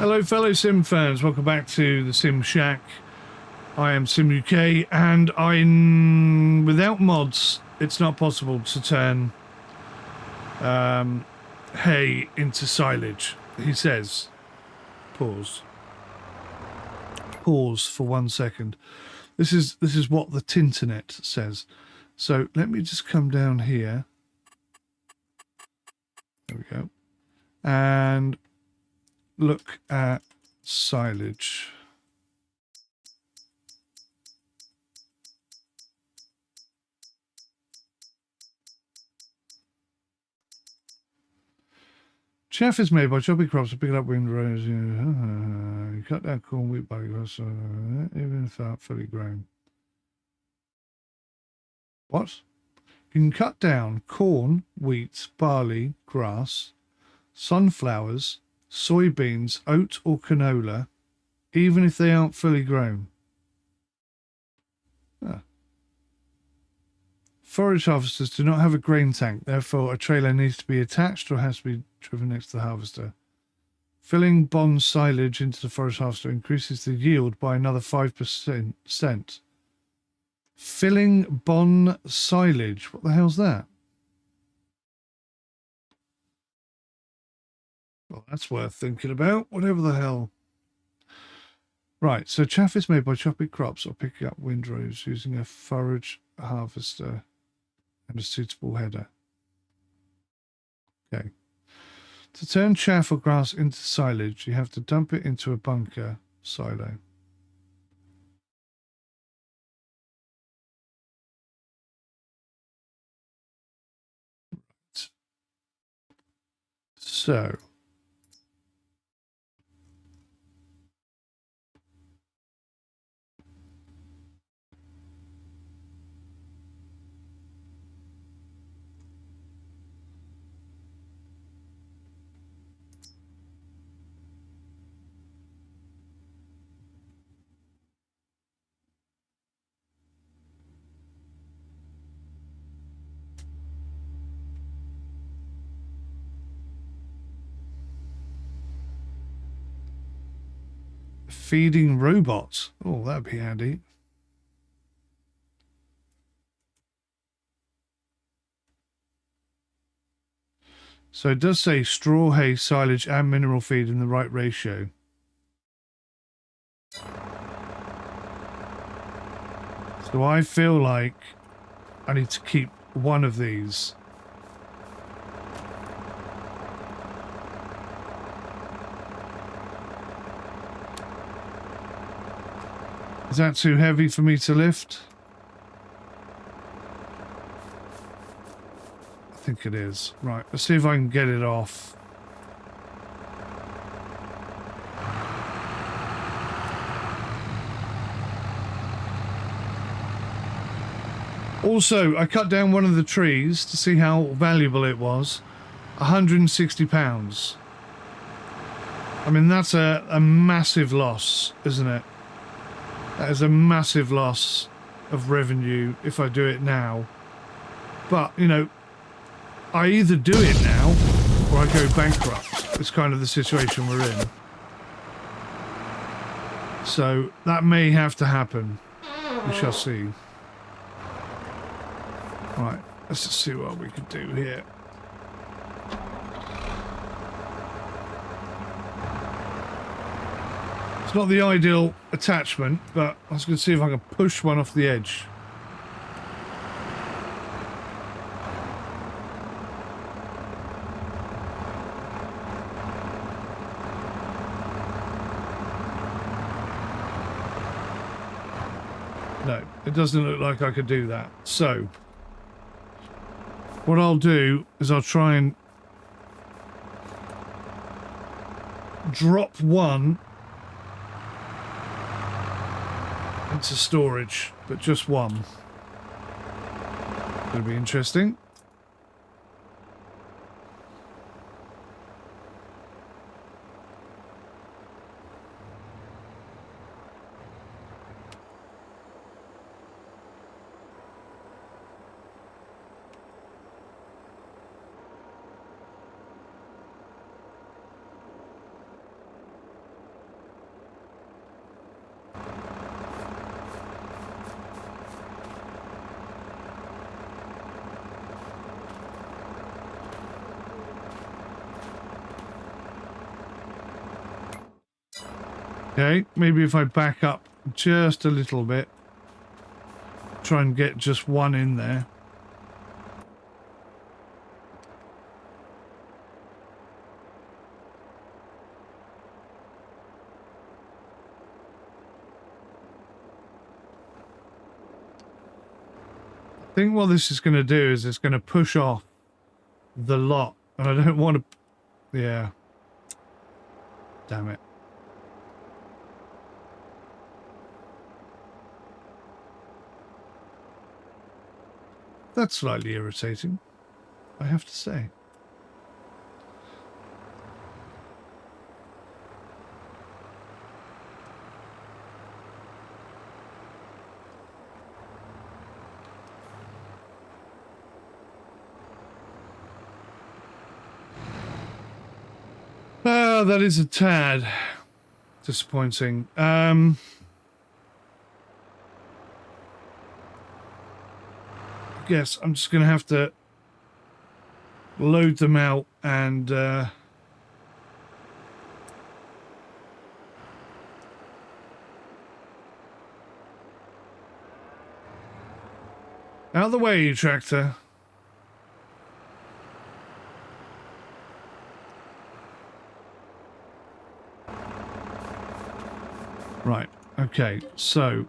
Hello fellow Sim fans, welcome back to the Sim Shack. I am Sim UK, and without mods it's not possible to turn hay into silage, he says. Pause for 1 second. This is what the Tinternet says. So let me just come down here. There we go. And look at silage. Chaff is made by chopping crops and picking up windrows. You cut down corn, wheat, barley, grass, even if they're fully grown. What? You can cut down corn, wheat, barley, grass, sunflowers, soybeans, oat or canola, even if they aren't fully grown. Forage harvesters do not have a grain tank, therefore a trailer needs to be attached or has to be driven next to the harvester. Filling bond silage into the forage harvester increases the yield by another 5%. Filling bond silage, what the hell's that? Well, that's worth thinking about, whatever the hell. Right, so chaff is made by chopping crops or picking up windrows using a forage harvester and a suitable header. Okay. To turn chaff or grass into silage, you have to dump it into a bunker silo. Right. So feeding robots. Oh, that'd be handy. So it does say straw, hay, silage, and mineral feed in the right ratio. So I feel like I need to keep one of these. Is that too heavy for me to lift? I think it is. Right, let's see if I can get it off. Also, I cut down one of the trees to see how valuable it was. £160. I mean, that's a massive loss, isn't it? That is a massive loss of revenue if I do it now. But, you know, I either do it now or I go bankrupt. It's kind of the situation we're in. So that may have to happen. We shall see. Right, let's just see what we can do here. It's not the ideal attachment, but I was going to see if I can push one off the edge. No, it doesn't look like I could do that. So, what I'll do is I'll try and drop one into storage, but just one. It'll be interesting. Okay, maybe if I back up just a little bit, try and get just one in there. I think what this is going to do is it's going to push off the lot, and I don't want to... Yeah. Damn it. That's slightly irritating, I have to say. That is a tad disappointing. I guess I'm just going to have to load them out and out of the way, you tractor. Right, okay, so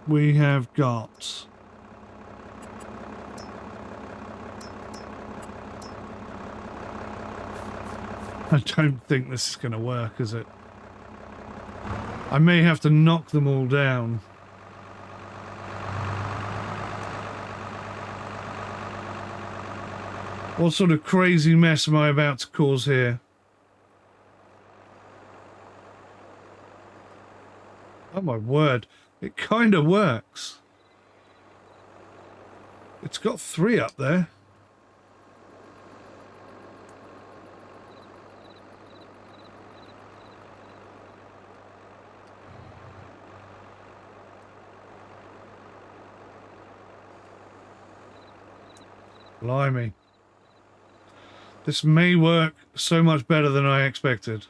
we have got... I don't think this is going to work, is it? I may have to knock them all down. What sort of crazy mess am I about to cause here? Oh my word, it kind of works. It's got 3 up there. Blimey. This may work so much better than I expected.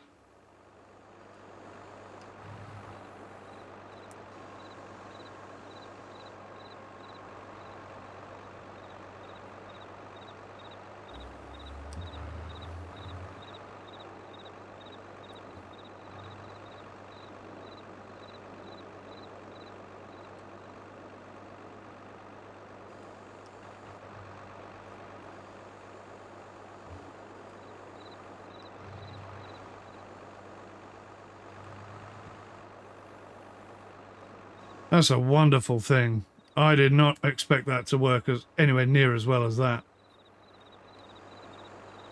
That's a wonderful thing. I did not expect that to work as anywhere near as well as that.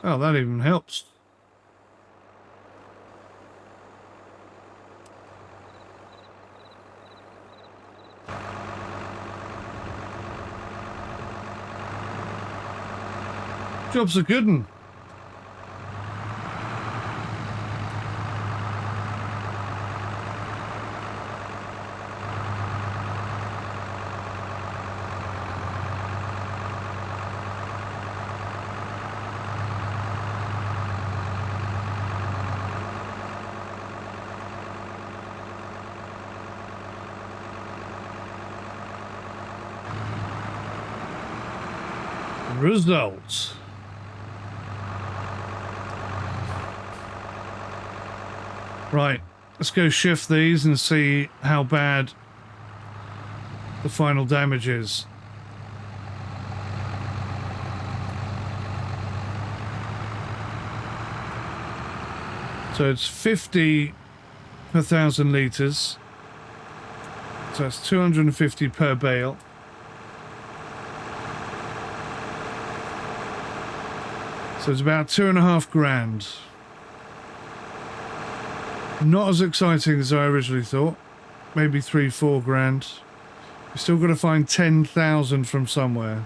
Oh, that even helps. Job's a good one. Results. Right, let's go shift these and see how bad the final damage is. So it's 50 per 1,000 litres. So that's 250 per bale. So it's about 2.5 grand. Not as exciting as I originally thought. Maybe 3-4 grand. We've still got to find 10,000 from somewhere.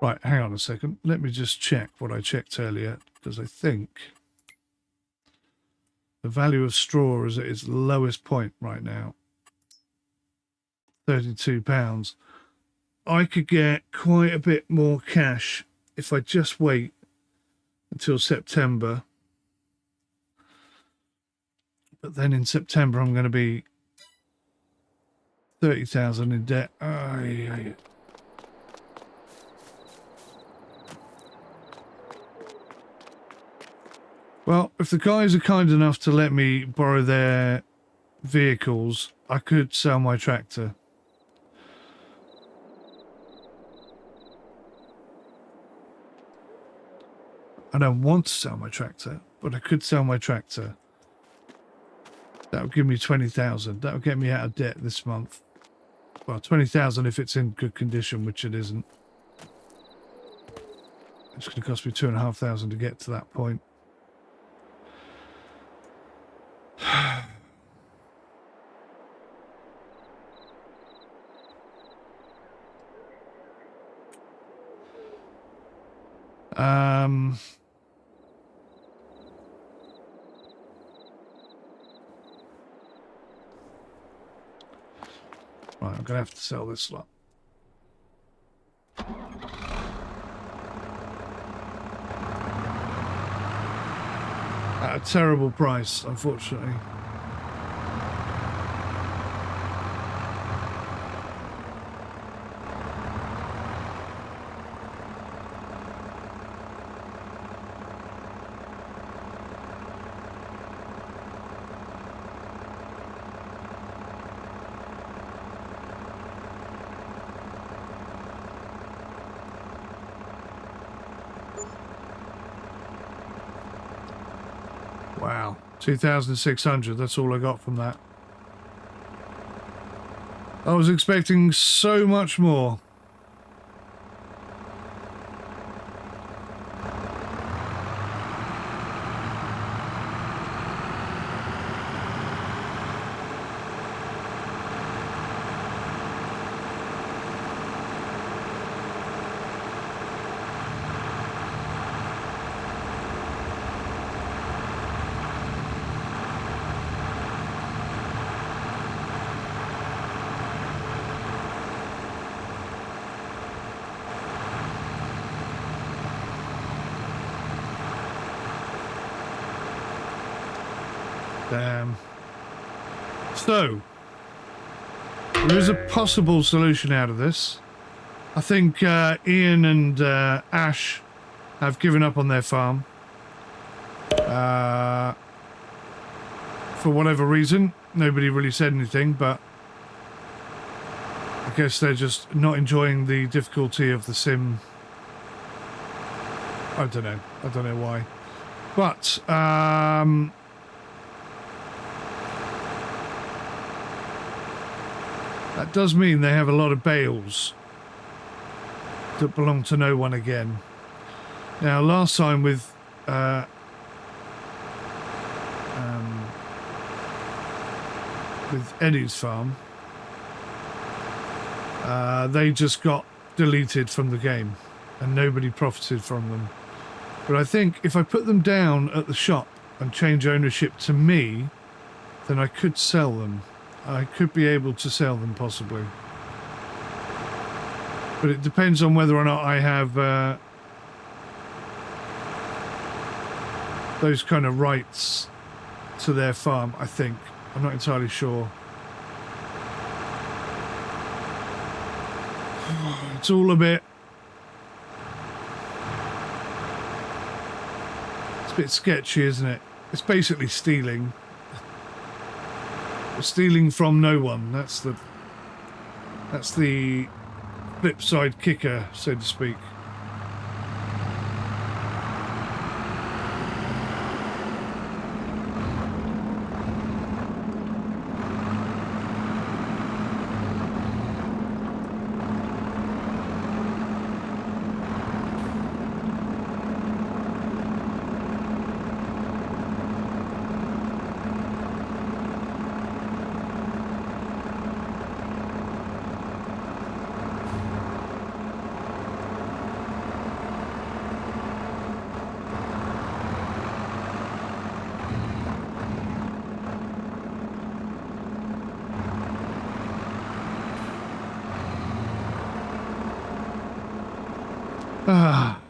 Right, hang on a second. Let me just check what I checked earlier, because I think the value of straw is at its lowest point right now. £32. I could get quite a bit more cash if I just wait until September. But then in September, I'm going to be 30,000 in debt. Well, if the guys are kind enough to let me borrow their vehicles, I could sell my tractor. I don't want to sell my tractor, but I could sell my tractor. That would give me 20,000. That would get me out of debt this month. Well, 20,000 if it's in good condition, which it isn't. It's going to cost me 2,500 to get to that point. Right, I'm going to have to sell this lot. At a terrible price, unfortunately. Wow, 2,600, that's all I got from that. I was expecting so much more. Damn. So, there is a possible solution out of this. I think Ian and Ash have given up on their farm. For whatever reason. Nobody really said anything, but I guess they're just not enjoying the difficulty of the sim. I don't know. I don't know why. But, that does mean they have a lot of bales that belong to no one again. Now, last time with Eddie's farm, they just got deleted from the game and nobody profited from them. But I think if I put them down at the shop and change ownership to me, then I could sell them. I could be able to sell them, possibly. But it depends on whether or not I have those kind of rights to their farm, I think. I'm not entirely sure. It's all a bit... It's a bit sketchy, isn't it? It's basically stealing. Stealing from no one. That's the flip side kicker, so to speak. Ah.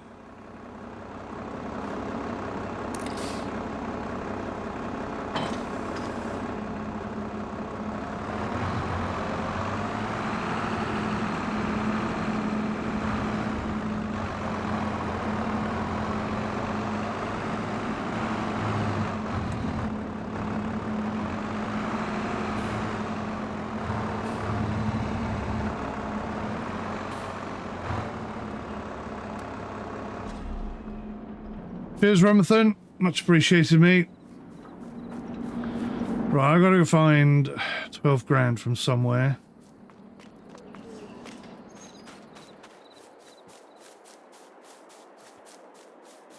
Cheers, Ramathan. Much appreciated, mate. Right, I gotta go find 12 grand from somewhere.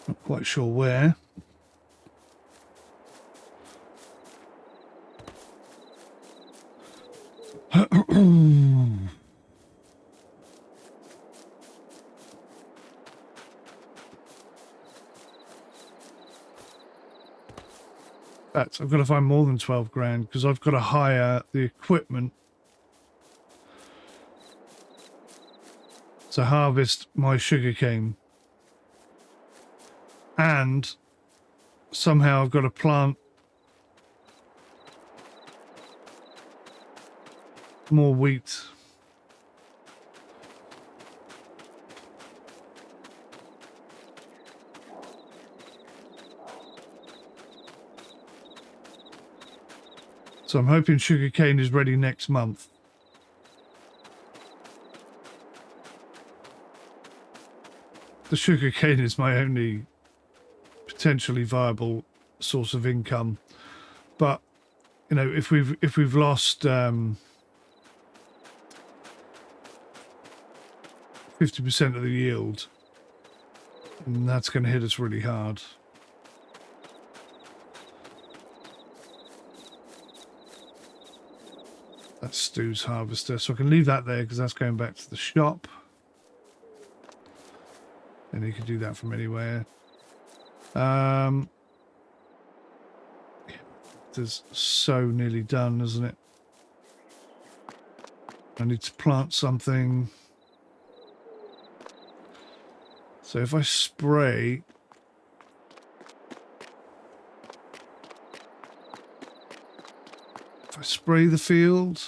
Not quite sure where. I've got to find more than 12 grand because I've got to hire the equipment to harvest my sugarcane. And somehow I've got to plant more wheat. So I'm hoping sugarcane is ready next month. The sugarcane is my only potentially viable source of income, but you know, if we've lost 50% of the yield, that's going to hit us really hard. That's Stu's harvester, so I can leave that there because that's going back to the shop. And you can do that from anywhere. It's so nearly done, isn't it? I need to plant something. So if I spray... If I spray the field...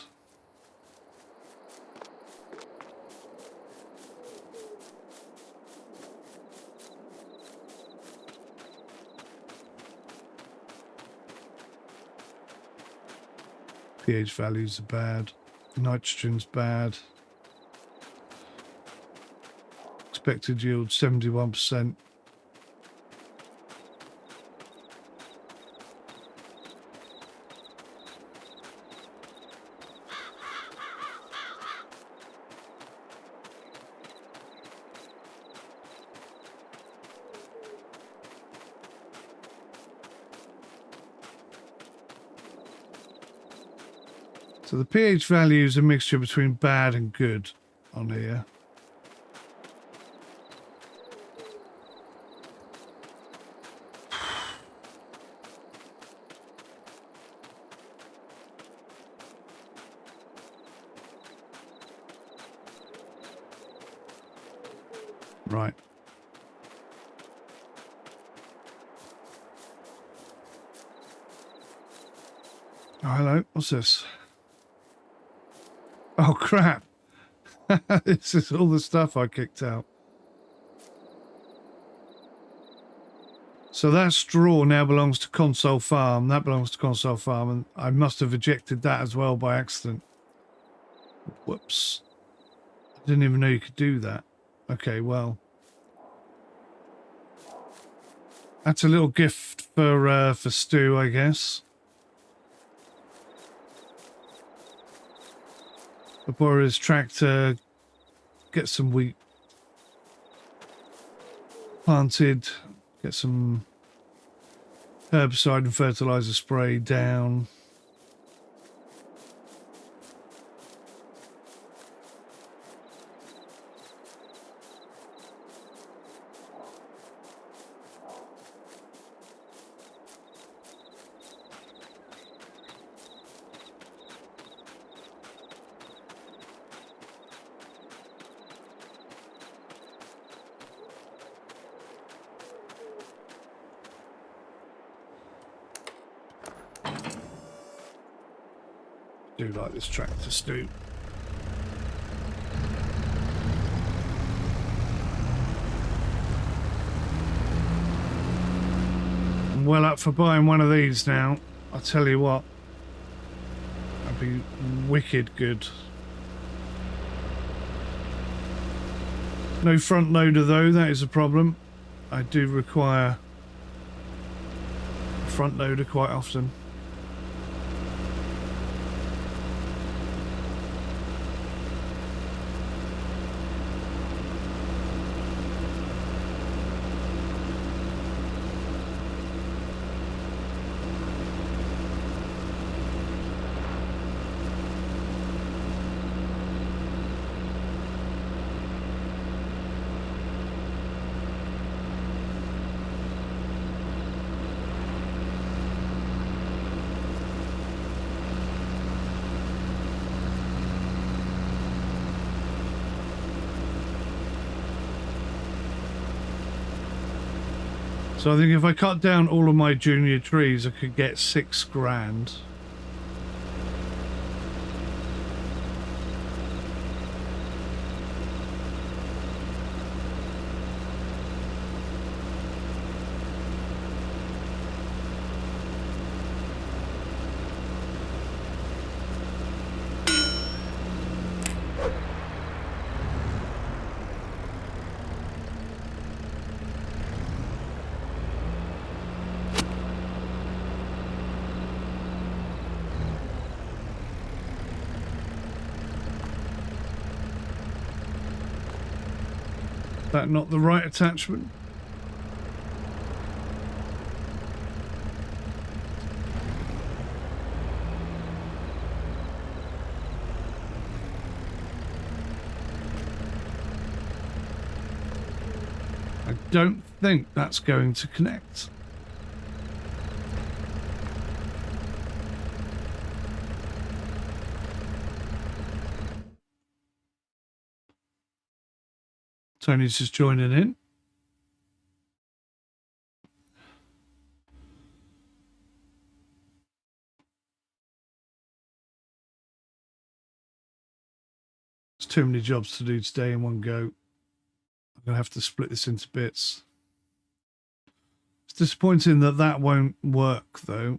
pH values are bad. Nitrogen's bad. Expected yield 71%. So the pH value is a mixture between bad and good on here. Right. Oh, hello. What's this? Oh, crap. This is all the stuff I kicked out. So that straw now belongs to Console Farm. That belongs to Console Farm, and I must have ejected that as well by accident. Whoops. I didn't even know you could do that. Okay, well. That's a little gift for Stu, I guess. I'll borrow his tractor, get some wheat planted, get some herbicide and fertilizer spray down. do like this tractor, Stu. I'm well up for buying one of these now. I'll tell you what. That'd be wicked good. No front loader though, that is a problem. I do require a front loader quite often. So I think if I cut down all of my junior trees, I could get $6 grand. That not the right attachment? I don't think that's going to connect. Tony's just joining in. There's too many jobs to do today in one go. I'm going to have to split this into bits. It's disappointing that that won't work, though.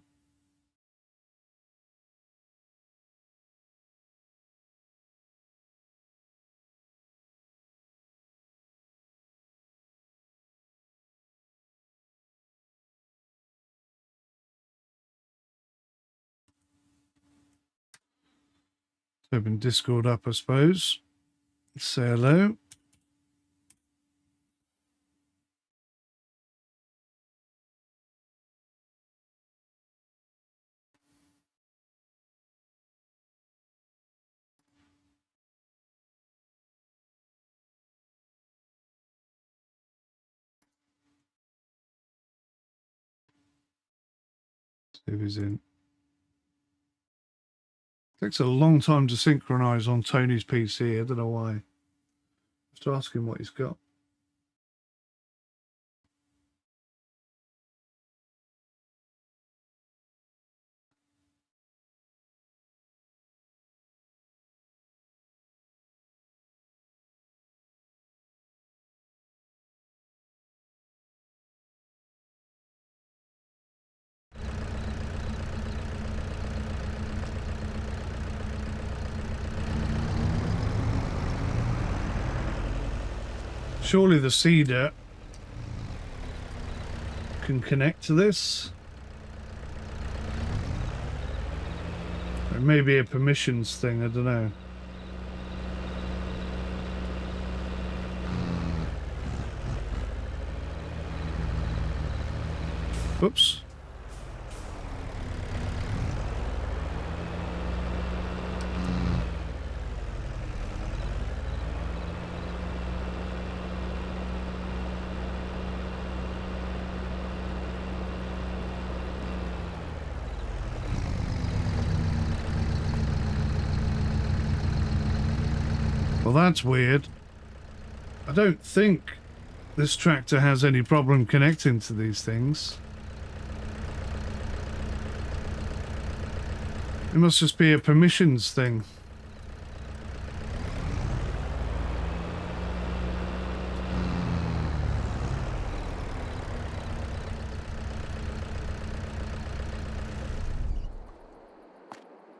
Open Discord up, I suppose. Say hello. See if he's in. Takes a long time to synchronize on Tony's PC. I don't know why. I have to ask him what he's got. Surely the seeder can connect to this. It may be a permissions thing, I don't know. Oops. Well, that's weird. I don't think this tractor has any problem connecting to these things. It must just be a permissions thing.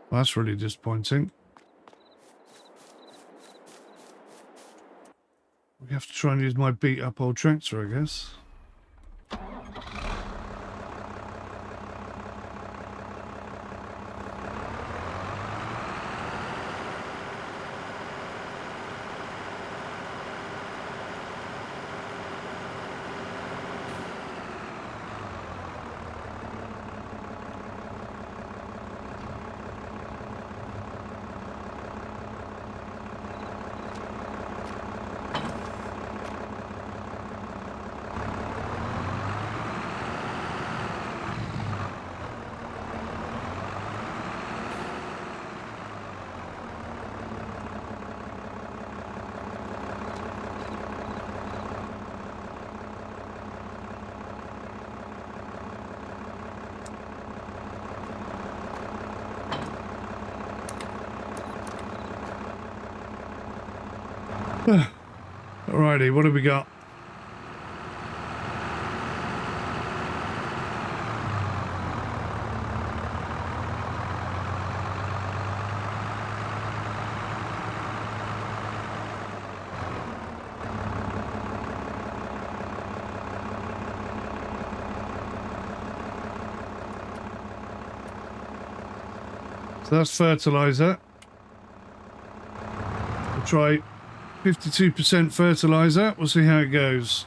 Well, that's really disappointing. We have to try and use my beat up old tractor, I guess. Alrighty, what have we got? So that's fertilizer. We'll try 52% fertilizer. We'll see how it goes.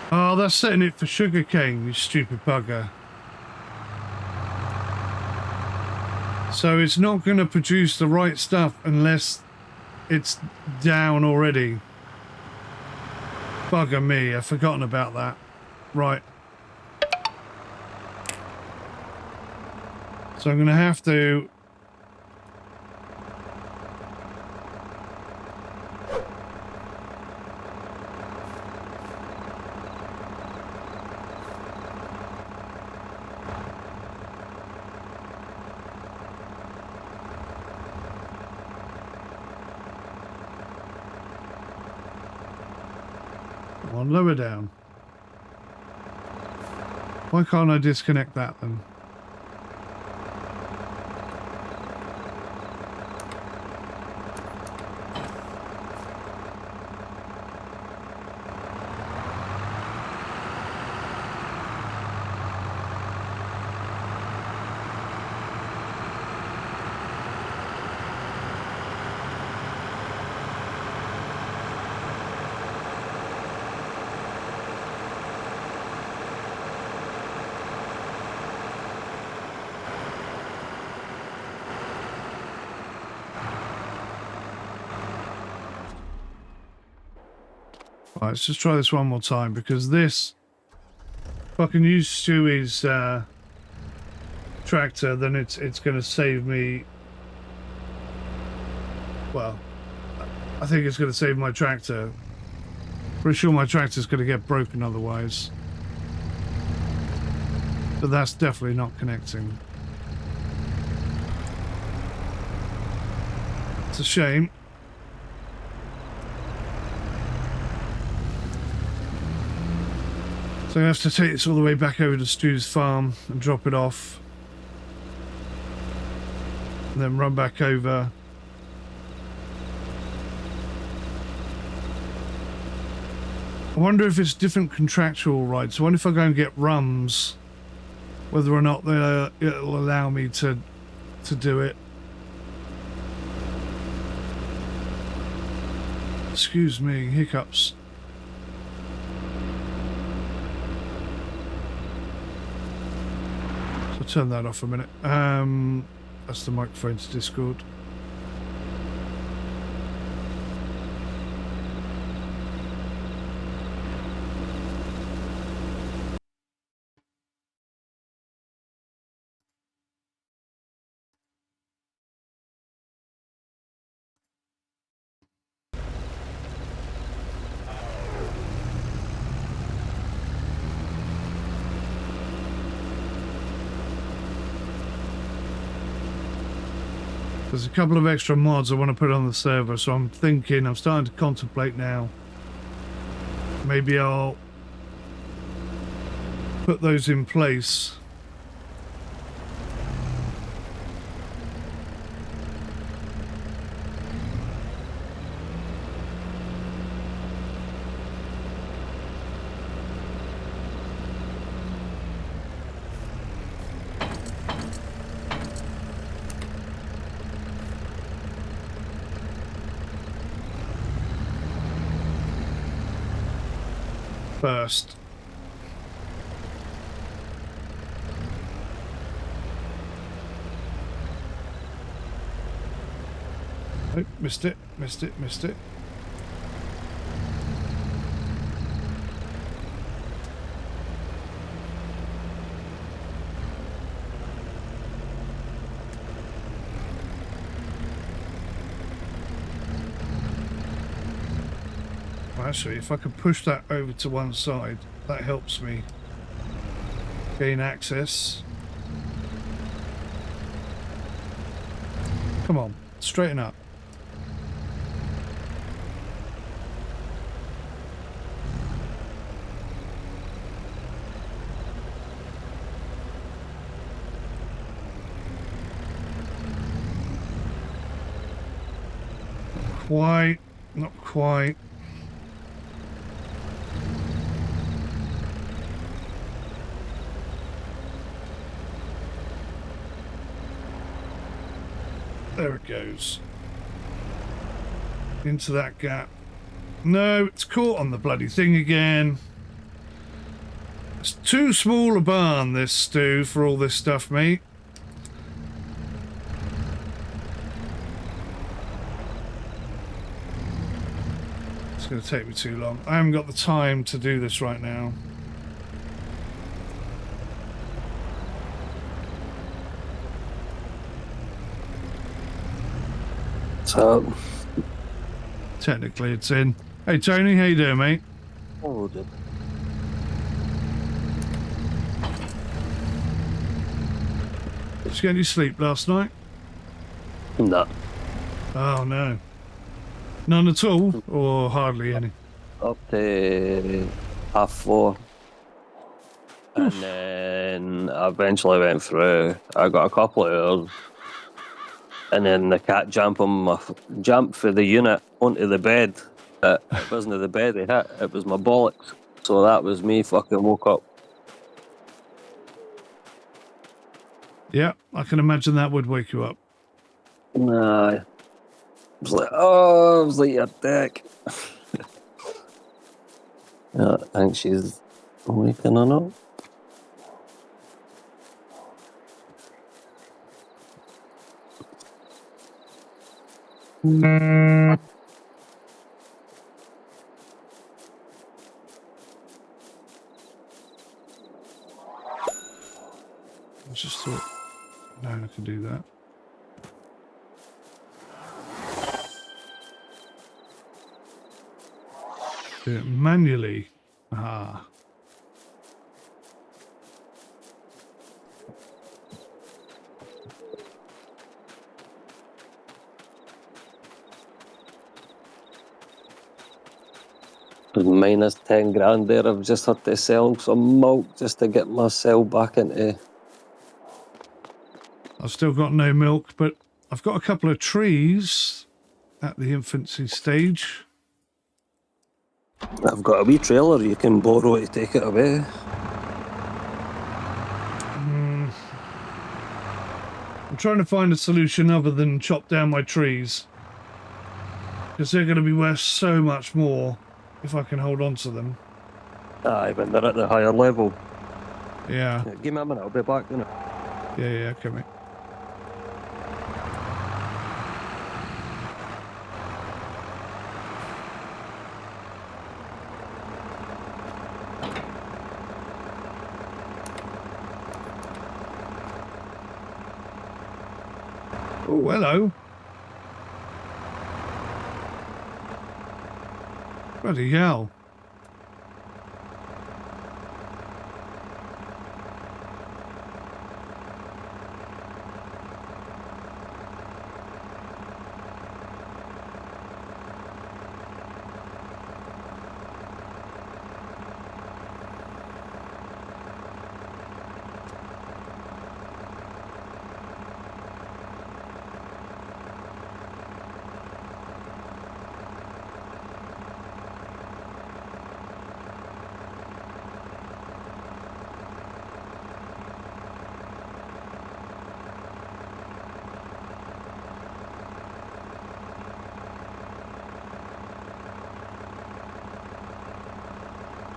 Oh, that's setting it for sugarcane, you stupid bugger. So it's not going to produce the right stuff unless it's down already. Bugger me, I've forgotten about that. Right. So I'm going to have to... on, lower down. Why can't I disconnect that then? Right, let's just try this one more time, because this, if I can use Stewie's tractor, then it's going to save me. Well, I think it's going to save my tractor. Pretty sure my tractor's going to get broken otherwise. But that's definitely not connecting. It's a shame. So I have to take this all the way back over to Stu's farm and drop it off. And then run back over. I wonder if it's different contractual rights. I wonder if I go and get rums, whether or not it'll allow me to do it. Excuse me, hiccups. So turn that off a minute. That's the microphone to Discord. There's a couple of extra mods I want to put on the server, so I'm starting to contemplate now. Maybe I'll put those in place. First. Oh, missed it. Actually, if I could push that over to one side, that helps me gain access. Come on, straighten up. Not quite. There it goes. Into that gap. No, it's caught on the bloody thing again. It's too small a barn, this, Stu, for all this stuff, mate. It's going to take me too long. I haven't got the time to do this right now. So, technically it's in. Hey Tony, how you doing, mate? oh, good. Did you get any sleep last night? No. Oh no. None at all, or hardly any? Up to 4:30. And then I eventually went through. I got a couple of hours. And then the cat jumped for the unit onto the bed. It wasn't the bed he hit, it was my bollocks. So that was me fucking woke up. Yeah, I can imagine that would wake you up. Nah. I was like, oh, I was like, your dick. Yeah, I think she's waking or not. just thought, no, I can do that. Do it manually. Ah. Minus 10 grand there. I've just had to sell some milk just to get myself back into. I've still got no milk, but I've got a couple of trees at the infancy stage. I've got a wee trailer you can borrow to take it away. I'm trying to find a solution other than chop down my trees, because they're going to be worth so much more if I can hold on to them. Aye, when they're at the higher level. Yeah. Give me a minute, I'll be back, innit? Yeah, okay, mate. Oh, hello. Bloody hell.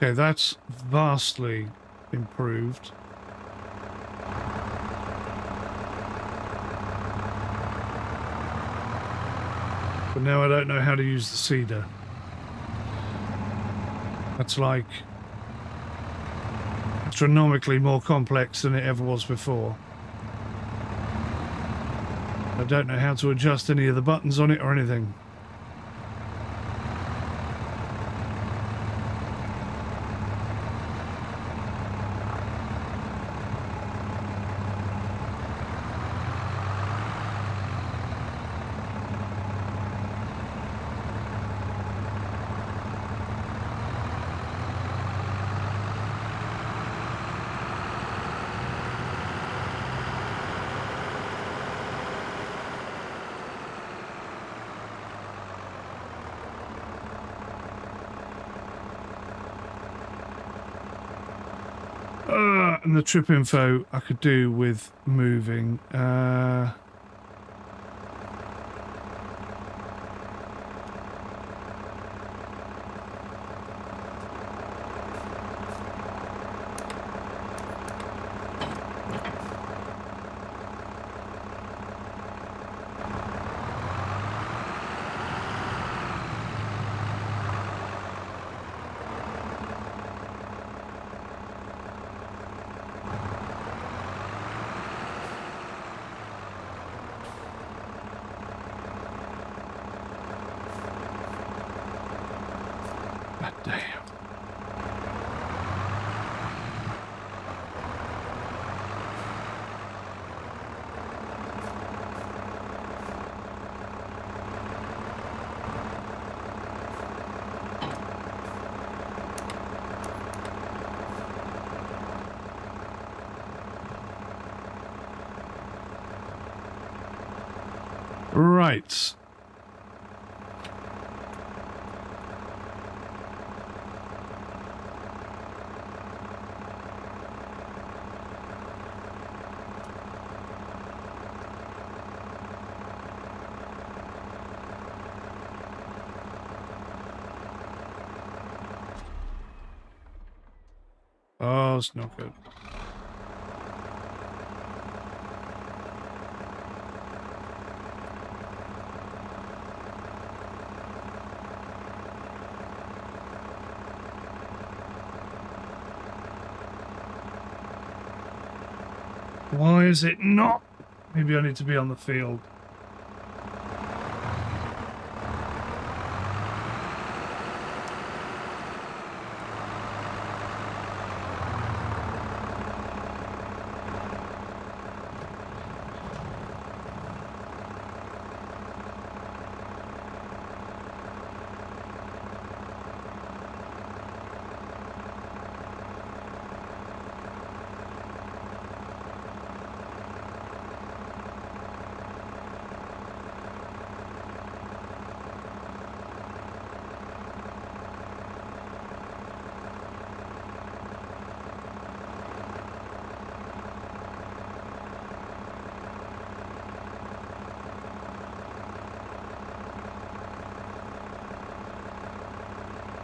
Okay, that's vastly improved. But now I don't know how to use the seeder. That's like astronomically more complex than it ever was before. I don't know how to adjust any of the buttons on it or anything. And the trip info I could do with moving. God damn. Right. Oh, it's not good. Why is it not? Maybe I need to be on the field.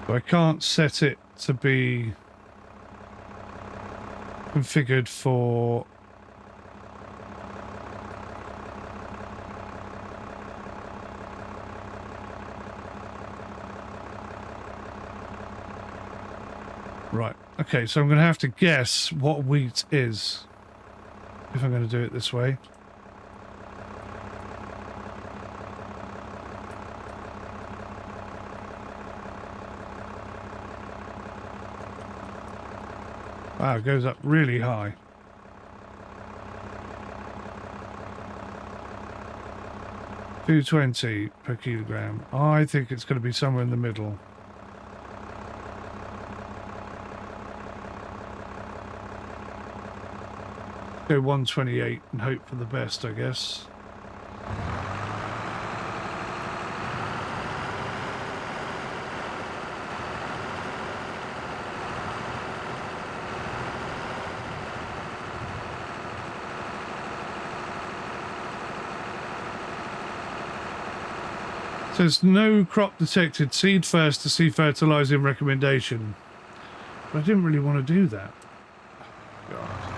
I can't set it to be configured for right. Okay, so I'm going to have to guess what wheat is if I'm going to do it this way. Wow, it goes up really high. $2.20 per kilogram. I think it's going to be somewhere in the middle. Go 128 and hope for the best, I guess. Says no crop detected, seed first to see fertilizing recommendation. But I didn't really want to do that. God.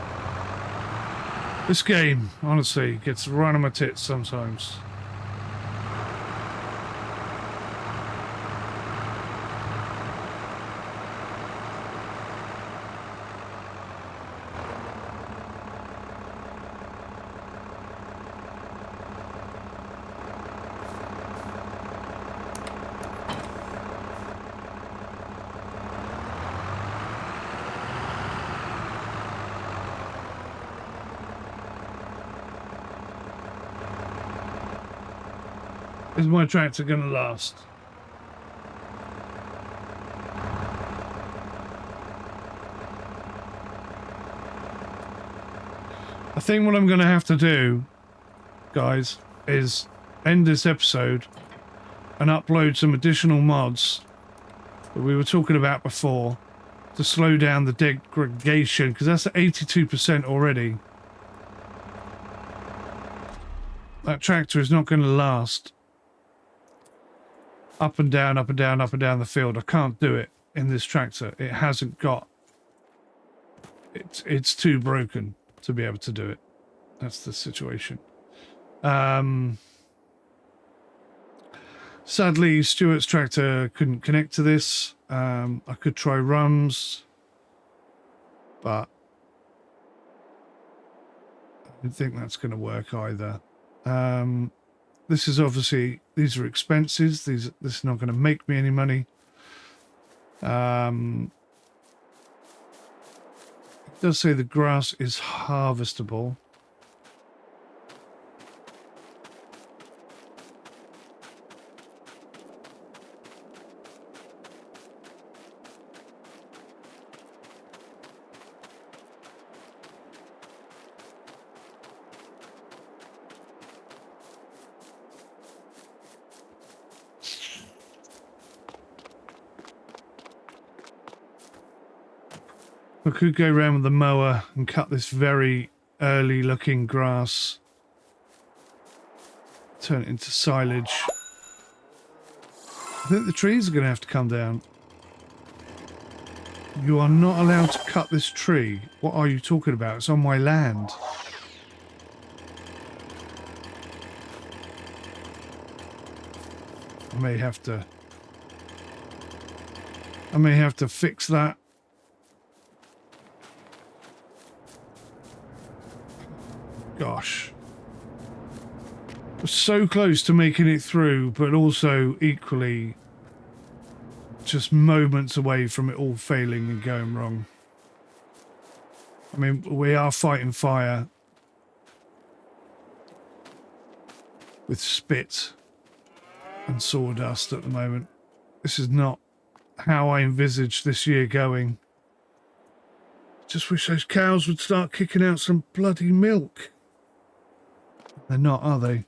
This game, honestly, gets right on my tits sometimes. Is my tractor going to last? I think what I'm going to have to do, guys, is end this episode and upload some additional mods that we were talking about before to slow down the degradation, because that's at 82% already. That tractor is not going to last. Up and down, up and down, up and down the field. I can't do it in this tractor. It hasn't got... It's too broken to be able to do it. That's the situation. Sadly, Stuart's tractor couldn't connect to this. I could try RUMS, but I don't think that's going to work either. This is obviously, these are expenses. This is not going to make me any money. It does say the grass is harvestable. I could go around with the mower and cut this very early looking grass. Turn it into silage. I think the trees are going to have to come down. You are not allowed to cut this tree. What are you talking about? It's on my land. I may have to fix that. We're so close to making it through, but also equally just moments away from it all failing and going wrong. I mean, we are fighting fire with spit and sawdust at the moment. This is not how I envisaged this year going. Just wish those cows would start kicking out some bloody milk. They're not, are they?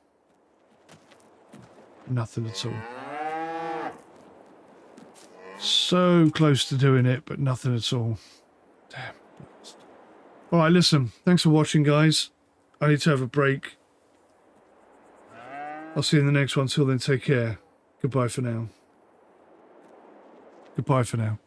Nothing at all. So close to doing it, but nothing at all. Damn. Alright, listen. Thanks for watching, guys. I need to have a break. I'll see you in the next one. Till then, take care. Goodbye for now. Goodbye for now.